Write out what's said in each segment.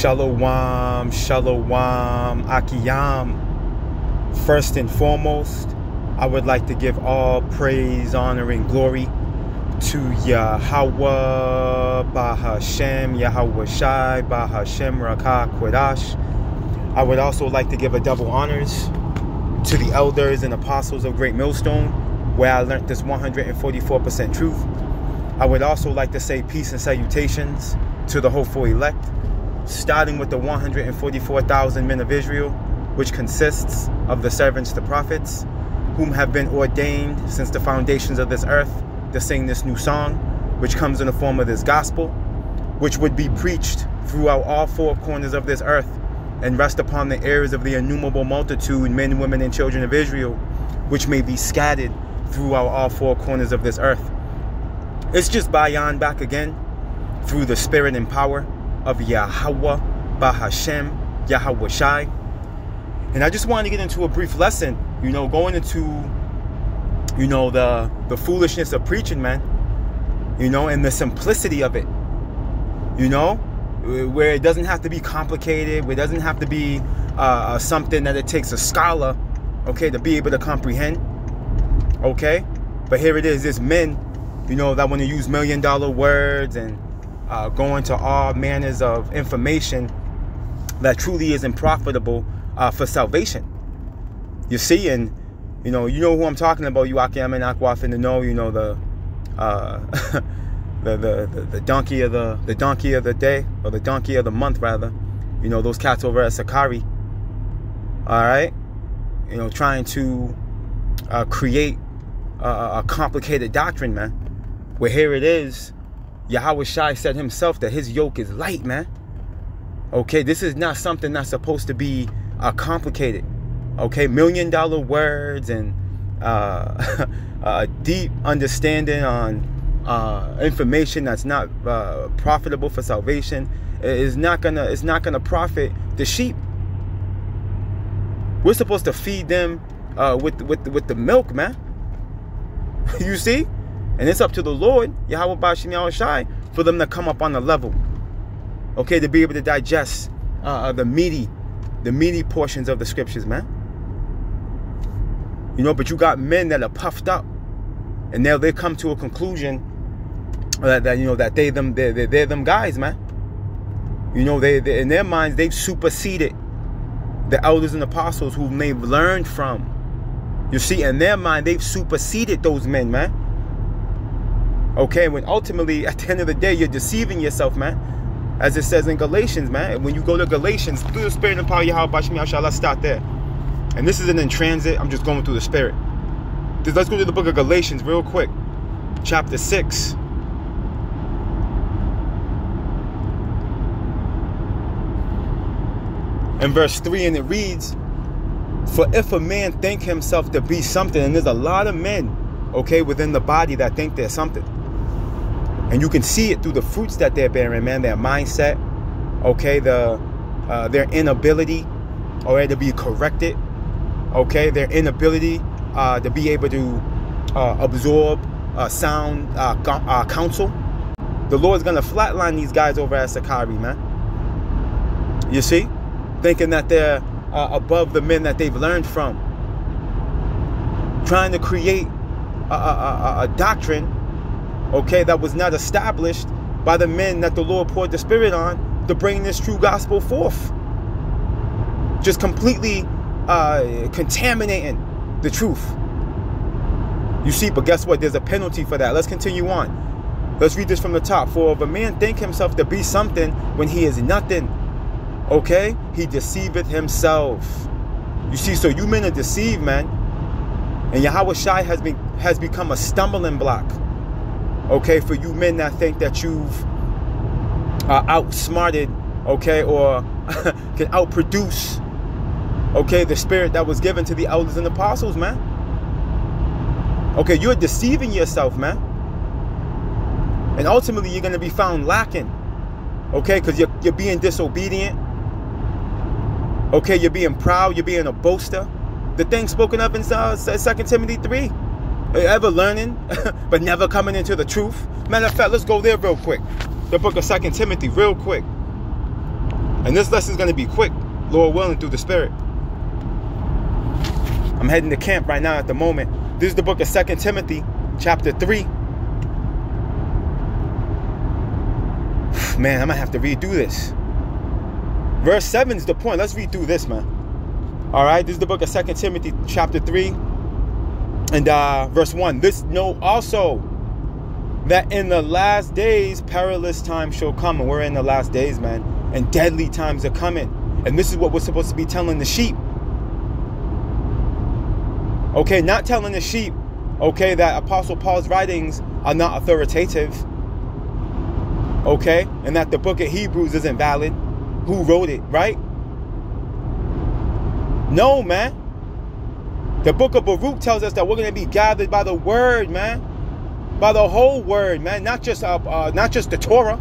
Shalom, shalom, akiyam. First and foremost, I would like to give all praise, honor, and glory to Yahweh, Bahashem, Yahweh Shai, Bahashem, Rakah, Quadash. I would also like to give a double honors to the elders and apostles of Great Millstone, where I learned this 144% truth. I would also like to say peace and salutations to the hopeful elect, starting with the 144,000 men of Israel, which consists of the servants, the prophets, whom have been ordained since the foundations of this earth to sing this new song, which comes in the form of this gospel, which would be preached throughout all four corners of this earth and rest upon the ears of the innumerable multitude, men, women, and children of Israel, which may be scattered throughout all four corners of this earth. It's just Bayan back again through the spirit and power of Yahweh, Bahashem, Yahweh Shai. And I just wanted to get into a brief lesson, going into, the foolishness of preaching, man, and the simplicity of it, where it doesn't have to be complicated, where it doesn't have to be something that it takes a scholar, to be able to comprehend, But here it is, there's men, that want to use $1 million words and go into all manners of information that truly isn't profitable for salvation. You see, and you know who I'm talking about. You Akiyam and Akwaf in the know. The donkey of the day, or the donkey of the month rather. Those cats over at Sakari. All right, trying to create a complicated doctrine, man. Where here it is. Yahweh Shai said himself that his yoke is light, man. This is not something that's supposed to be complicated. $1 million words and deep understanding on information that's not profitable for salvation is not gonna profit the sheep. We're supposed to feed them with the milk, man. You see? And it's up to the Lord, Yahweh Bashim Yahweh Shai, for them to come up on the level. To be able to digest the meaty portions of the scriptures, man. But you got men that are puffed up, and now they come to a conclusion that they're them guys, man. They in their minds they've superseded the elders and apostles whom they've learned from. You see, in their mind they've superseded those men, man. When ultimately, at the end of the day, you're deceiving yourself, man. As it says in Galatians, man. When you go to Galatians, through the spirit and power of Yahweh, let's start there. And this isn't in transit. I'm just going through the spirit. Let's go to the book of Galatians real quick. Chapter 6. And verse 3, and it reads, "For if a man think himself to be something," and there's a lot of men, within the body that think they're something. And you can see it through the fruits that they're bearing, man. Their mindset, their inability, to be corrected, their inability to be able to absorb sound counsel. The Lord's gonna flatline these guys over at Sakari, man. You see, thinking that they're above the men that they've learned from, trying to create a doctrine, that was not established by the men that the Lord poured the Spirit on to bring this true gospel forth. Just completely contaminating the truth. You see, but guess what? There's a penalty for that. Let's continue on. Let's read this from the top. "For if a man think himself to be something when he is nothing, he deceiveth himself." You see, so you men are deceived, man. And Yahweh Shai has become a stumbling block, for you men that think that you've outsmarted, or can outproduce, the spirit that was given to the elders and apostles, man. You're deceiving yourself, man. And ultimately, you're going to be found lacking, because you're being disobedient. You're being proud, you're being a boaster. The thing spoken of in 2 Timothy 3. Ever learning, but never coming into the truth. Matter of fact, let's go there real quick. The book of 2 Timothy, real quick. And this lesson is going to be quick, Lord willing, through the Spirit. I'm heading to camp right now at the moment. This is the book of 2 Timothy, chapter 3. Man, I'm going to have to read through this. Verse 7 is the point. Let's read through this, man. All right, this is the book of 2 Timothy, chapter 3. And verse 1. This know also that in the last days perilous times shall come. And we're in the last days, man. And deadly times are coming. And this is what we're supposed to be telling the sheep. Okay, not telling the sheep, okay, that Apostle Paul's writings are not authoritative. Okay, and that the book of Hebrews isn't valid. Who wrote it, right? No, man. The book of Baruch tells us that we're going to be gathered by the word, man. By the whole word, man. Not just the Torah.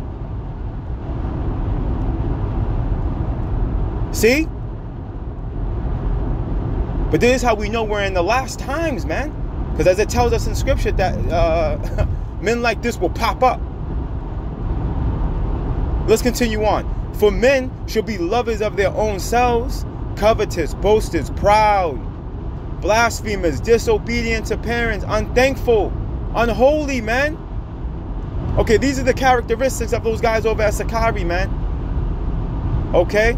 See? But this is how we know we're in the last times, man. Because as it tells us in scripture that men like this will pop up. Let's continue on. For men should be lovers of their own selves, covetous, boasters, proud, blasphemers, disobedient to parents, unthankful, unholy, man. Okay, these are the characteristics of those guys over at Sakari, man. Okay,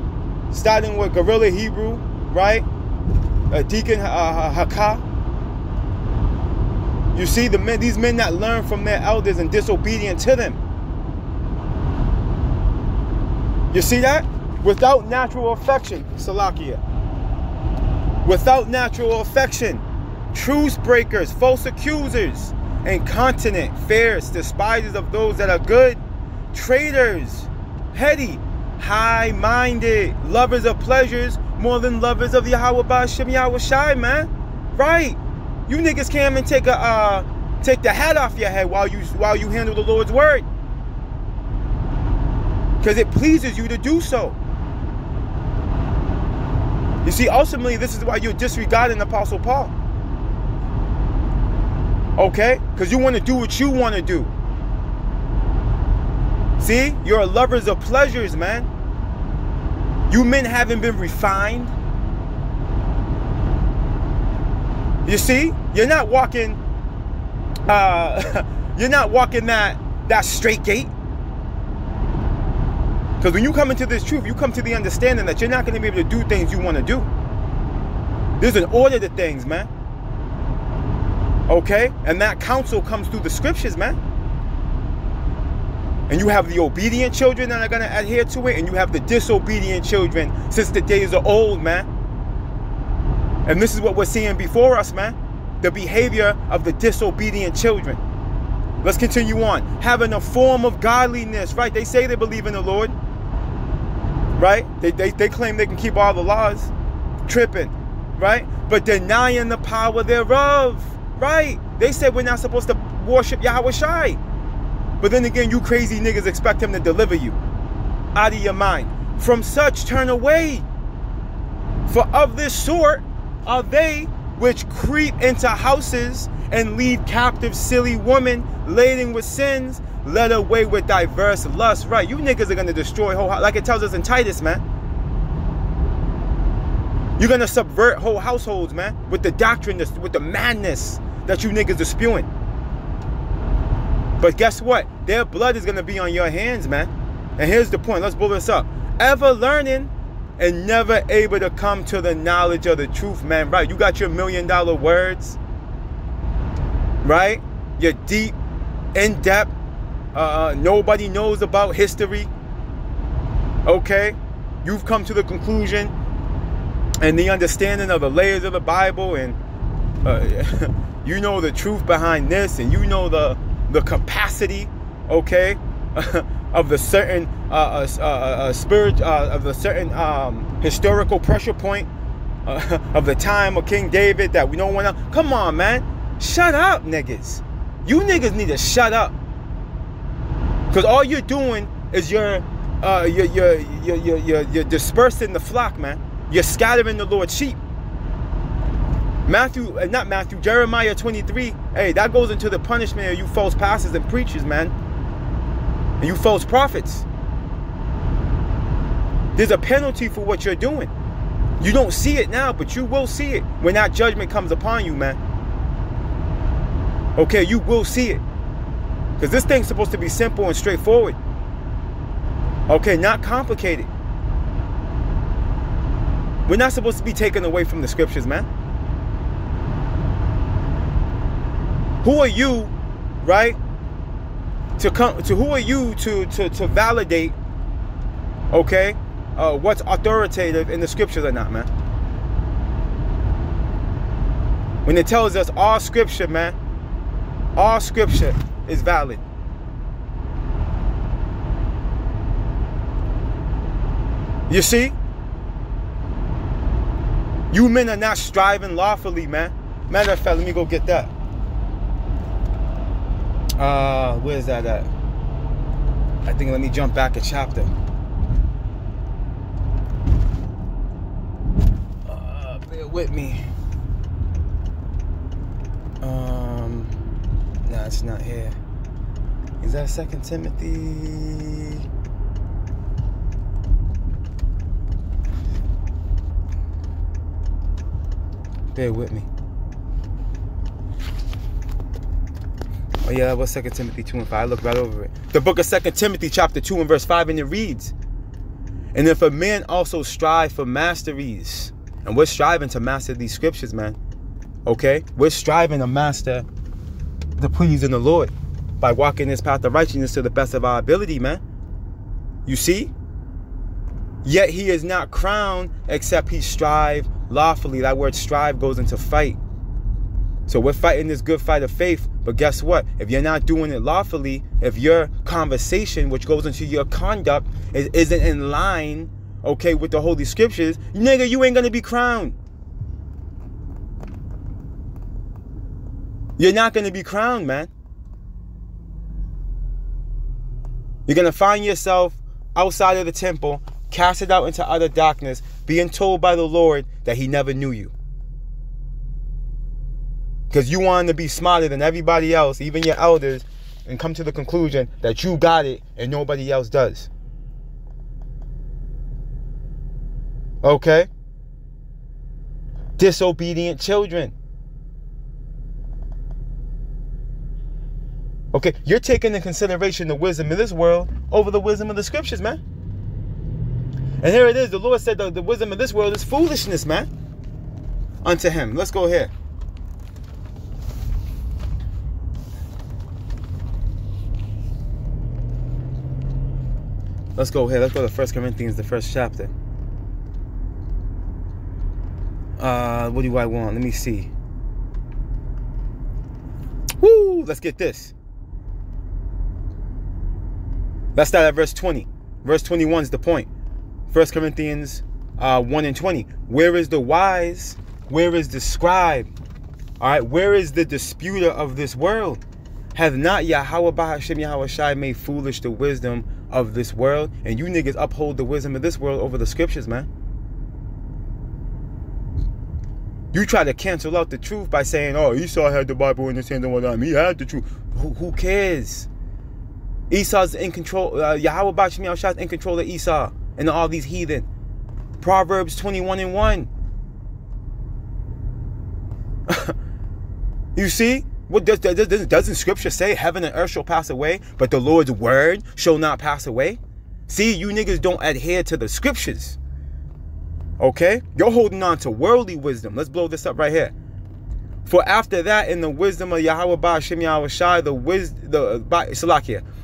starting with Gorilla Hebrew, right? Deacon Haka. You see these men that learn from their elders and disobedient to them. You see that? Without natural affection, Salakia. Without natural affection, truce breakers, false accusers, incontinent, fierce, despisers of those that are good, traitors, heady, high-minded, lovers of pleasures more than lovers of Yahweh Ba'ashem Yahweh Shai, man. Right? You niggas can't even take the hat off your head while you handle the Lord's word. Because it pleases you to do so. You see, ultimately, this is why you're disregarding Apostle Paul. Okay? Because you want to do what you want to do. See? You're lovers of pleasures, man. You men haven't been refined. You see? You're not walking that straight gate. Because when you come into this truth, you come to the understanding that you're not going to be able to do things you want to do. There's an order to things, man. Okay? And that counsel comes through the scriptures, man. And you have the obedient children that are going to adhere to it, and you have the disobedient children since the days of old, man. And this is what we're seeing before us, man. The behavior of the disobedient children. Let's continue on. Having a form of godliness, right? They say they believe in the Lord. Right? They claim they can keep all the laws. Tripping. Right? But denying the power thereof. Right? They said we're not supposed to worship Yahweh Shai. But then again, you crazy niggas expect him to deliver you out of your mind. From such turn away. For of this sort are they which creep into houses and lead captive silly women laden with sins, led away with diverse lusts. Right, you niggas are going to destroy whole house, like it tells us in Titus, man. You're going to subvert whole households, man, with the doctrine, with the madness that you niggas are spewing. But guess what? Their blood is going to be on your hands, man. And here's the point. Let's blow this up. Ever learning and never able to come to the knowledge of the truth, man. Right, you got your $1 million words. Right? You're deep, in-depth. Nobody knows about history. Okay? You've come to the conclusion and the understanding of the layers of the Bible, and you know the truth behind this, and you know the capacity, okay, of the certain of the certain historical pressure point of the time of King David that we don't want to. Come on, man. Shut up, niggas. You niggas need to shut up. Because all you're doing is you're dispersing the flock, man. You're scattering the Lord's sheep. Jeremiah 23. Hey, that goes into the punishment of you false pastors and preachers, man. And you false prophets. There's a penalty for what you're doing. You don't see it now, but you will see it when that judgment comes upon you, man. Okay, you will see it. Because this thing's supposed to be simple and straightforward. Okay, not complicated. We're not supposed to be taken away from the scriptures, man. Who are you, right? Who are you to validate, okay, what's authoritative in the scriptures or not, man? When it tells us all scripture, man, all scripture is valid. You see? You men are not striving lawfully, man. Matter of fact, let me go get that. Where's that at? I think let me jump back a chapter. Bear with me. Nah, it's not here. Is that 2 Timothy? Bear with me. Oh yeah, that was 2 Timothy 2 and 5. I looked right over it. The book of 2 Timothy chapter 2 and verse 5, and it reads, and if a man also strive for masteries, and we're striving to master these scriptures, man. Okay? We're striving to master the pleasing the Lord by walking this path of righteousness to the best of our ability, man. You see? Yet he is not crowned except he strive lawfully. That word strive goes into fight. So we're fighting this good fight of faith. But guess what? If you're not doing it lawfully, if your conversation, which goes into your conduct, isn't in line, okay, with the Holy Scriptures, nigga, you ain't going to be crowned. You're not going to be crowned, man. You're going to find yourself outside of the temple, casted out into utter darkness, being told by the Lord that he never knew you. Because you wanted to be smarter than everybody else, even your elders, and come to the conclusion that you got it and nobody else does. Okay? Disobedient children. Okay, you're taking into consideration the wisdom of this world over the wisdom of the scriptures, man. And here it is. The Lord said the wisdom of this world is foolishness, man, unto him. Let's go here. Let's go here. Let's go to 1 Corinthians, the first chapter. What do I want? Let me see. Woo! Let's get this. Let's start at verse 20. Verse 21 is the point. 1 Corinthians 1 and 20. Where is the wise? Where is the scribe? All right, where is the disputer of this world? Have not Yahweh Bahashim Yahweh Shai made foolish the wisdom of this world? And you niggas uphold the wisdom of this world over the scriptures, man. You try to cancel out the truth by saying, oh, Esau had the Bible in his hand and whatnot. He had the truth. Who cares? Esau's in control. Yahweh Bahashim Yahweh Shai is in control of Esau and all these heathen. Proverbs 21 and 1. You see? What doesn't scripture say heaven and earth shall pass away, but the Lord's word shall not pass away? See, you niggas don't adhere to the scriptures. Okay? You're holding on to worldly wisdom. Let's blow this up right here. For after that, in the wisdom of Yahweh Bahashim Yahweh Shai,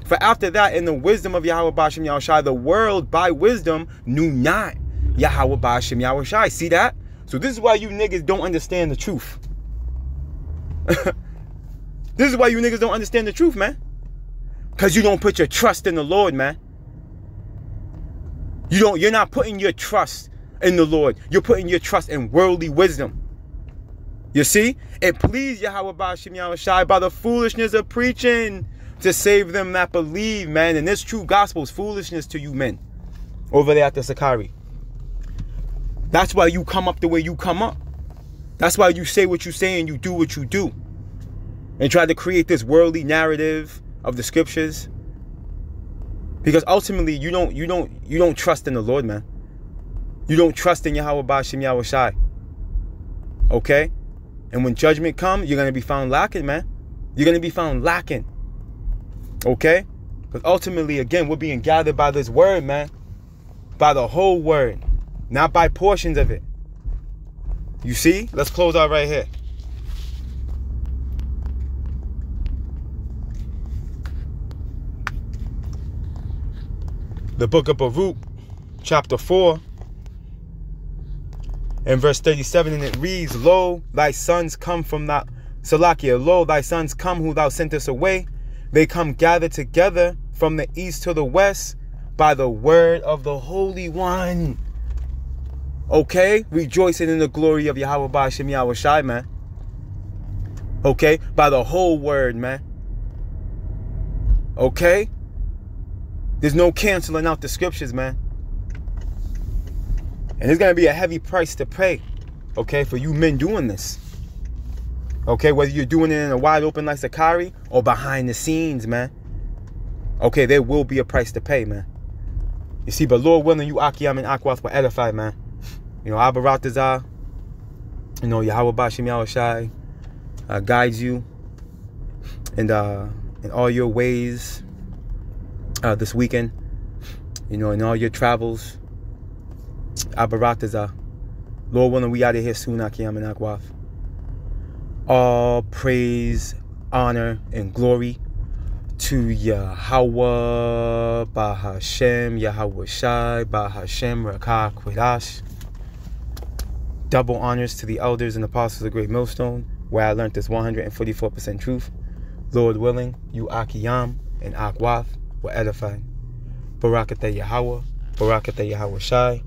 For after that, in the wisdom of Yahweh Bahashim Yahweh Shai, the world by wisdom knew not Yahweh Bahashim Yahweh Shai. See that? So this is why you niggas don't understand the truth. This is why you niggas don't understand the truth, man. Because you don't put your trust in the Lord, man. You're not putting your trust in the Lord. You're putting your trust in worldly wisdom. You see? It pleased Yahweh Bahashim Yahweh Shai by the foolishness of preaching to save them that believe, man. And this true gospel is foolishness to you men over there at the Sakari. That's why you come up the way you come up. That's why you say what you say and you do what you do. And try to create this worldly narrative of the scriptures. Because ultimately you don't trust in the Lord, man. You don't trust in Yahweh Ba'Shem Yahweh Shai. Okay? And when judgment comes, you're going to be found lacking, man. You're going to be found lacking. Okay? Because ultimately, again, we're being gathered by this word, man. By the whole word. Not by portions of it. You see? Let's close out right here. The book of Baruch, chapter 4, and verse 37, and it reads, Lo, thy sons come from that Salakia, lo, thy sons come who thou sentest away. They come gathered together from the east to the west by the word of the Holy One. Okay? Rejoicing in the glory of Yahweh Ba'Shem Yahweh Shai, man. Okay? By the whole word, man. Okay? There's no canceling out the scriptures, man. And there's going to be a heavy price to pay, okay, for you men doing this. Okay, whether you're doing it in a wide open like Sakari or behind the scenes, man. Okay, there will be a price to pay, man. You see, but Lord willing, you Akiyam and Akwath will edify, man. You know, Abaratazah, you know, Yahweh Ba'Shem Yahweh Shai guides you in all your ways this weekend. You know, in all your travels. Abaratazah. Lord willing, we out of here soon, Akiyam and Akwath. All praise, honor, and glory to Yahweh Ba'Hashem, Yahweh Shai, Ba'Hashem, Rakah, Kwedash. Double honors to the elders and apostles of the Great Millstone, where I learned this 144% truth. Lord willing, you Akiyam and Akwath will edify. Barakatah Yahweh, Barakatah Yahweh Shai,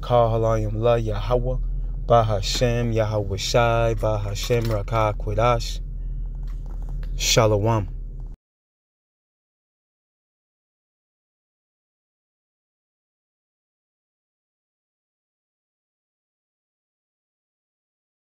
Kal Halayim La Yahweh, Ba'Hashem, Yahweh Shai, Ba'Hashem, Rakah, Kwedash. Shalom.